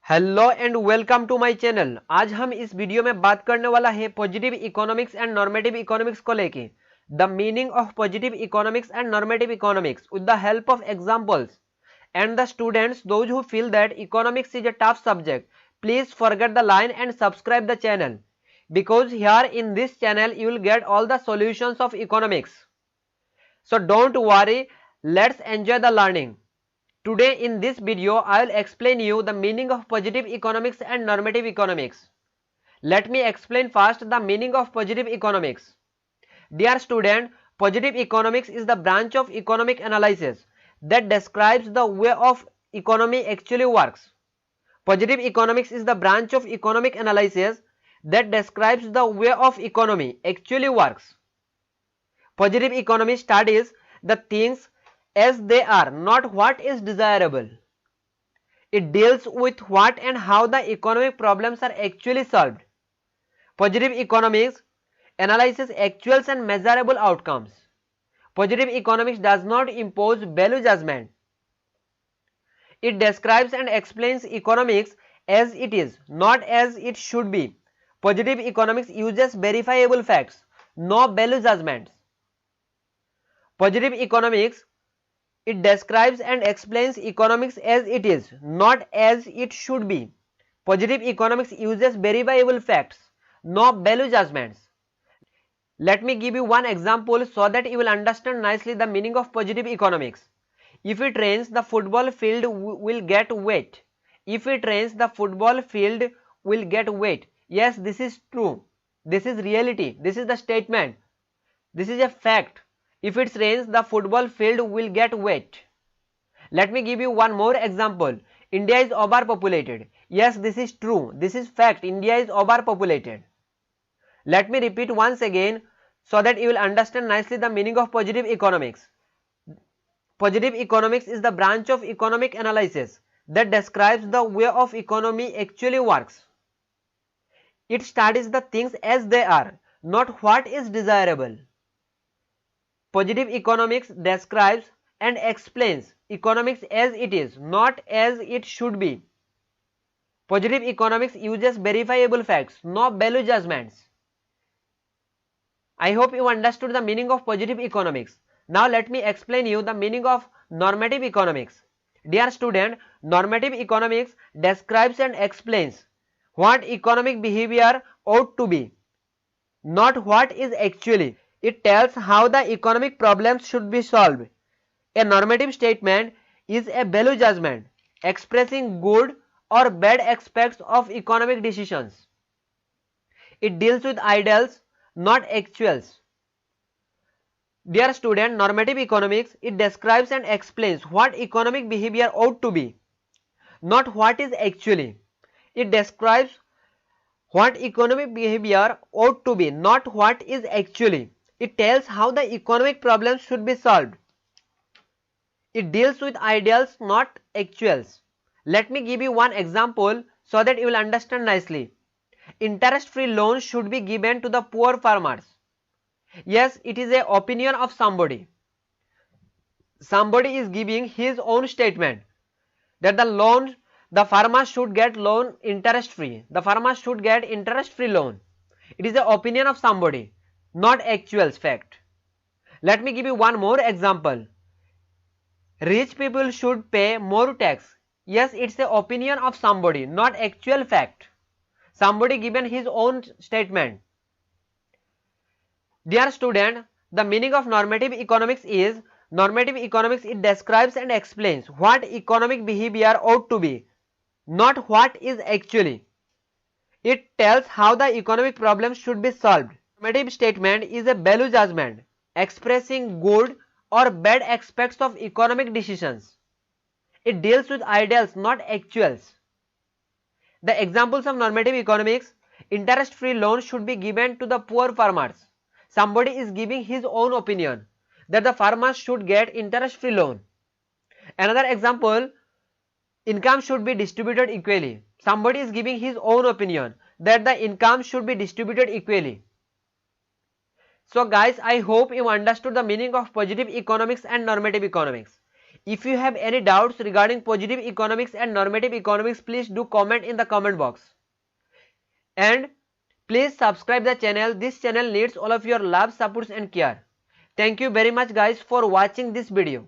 Hello and welcome to my channel. आज हम इस वीडियो में बात करने वाला है positive economics and normative economics को लेके। The meaning of positive economics and normative economics with the help of examples and the students those who feel that economics is a tough subject, please forget the line and subscribe the channel because here in this channel you will get all the solutions of economics. So don't worry, let's enjoy the learning. Today in this video I will explain you the meaning of positive economics and normative economics. Let me explain first the meaning of positive economics. Dear student, positive economics is the branch of economic analysis that describes the way of economy actually works. Positive economics is the branch of economic analysis that describes the way of economy actually works. Positive economy studies the things as they are, not what is desirable. It deals with what and how the economic problems are actually solved. Positive economics analyzes actuals and measurable outcomes. Positive economics does not impose value judgment. It describes and explains economics as it is, not as it should be. Positive economics uses verifiable facts, no value judgments. Positive economics, it describes and explains economics as it is, not as it should be. Positive economics uses verifiable facts, no value judgments. Let me give you one example so that you will understand nicely the meaning of positive economics. If it rains, the football field will get wet. If it rains, the football field will get wet. Yes, this is true. This is reality. This is the statement. This is a fact. If it rains, the football field will get wet. Let me give you one more example. India is overpopulated. Yes, this is true. This is fact. India is overpopulated. Let me repeat once again so that you will understand nicely the meaning of positive economics. Positive economics is the branch of economic analysis that describes the way of economy actually works. It studies the things as they are, not what is desirable. Positive economics describes and explains economics as it is, not as it should be. Positive economics uses verifiable facts, no value judgments. I hope you understood the meaning of positive economics. Now let me explain you the meaning of normative economics. Dear student, normative economics describes and explains what economic behavior ought to be, not what is actually. It tells how the economic problems should be solved. A normative statement is a value judgment expressing good or bad aspects of economic decisions. It deals with ideals, not actuals. Dear student, normative economics, it describes and explains what economic behavior ought to be, not what is actually. It describes what economic behavior ought to be, not what is actually. It tells how the economic problems should be solved. It deals with ideals, not actuals. Let me give you one example so that you will understand nicely. Interest-free loans should be given to the poor farmers. Yes, it is an opinion of somebody. Somebody is giving his own statement that the farmers should get loan interest-free. The farmers should get interest-free loan. It is the opinion of somebody, not actual fact. Let me give you one more example. Rich people should pay more tax. Yes, it's the opinion of somebody, not actual fact. Somebody given his own statement. Dear student, the meaning of normative economics is, normative economics, it describes and explains what economic behavior ought to be, not what is actually. It tells how the economic problems should be solved. Normative statement is a value judgment expressing good or bad aspects of economic decisions. It deals with ideals, not actuals. The examples of normative economics: interest-free loans should be given to the poor farmers. Somebody is giving his own opinion that the farmers should get interest-free loan. Another example, income should be distributed equally. Somebody is giving his own opinion that the income should be distributed equally. So guys, I hope you understood the meaning of positive economics and normative economics. If you have any doubts regarding positive economics and normative economics, please do comment in the comment box. And please subscribe the channel. This channel needs all of your love, support and care. Thank you very much guys for watching this video.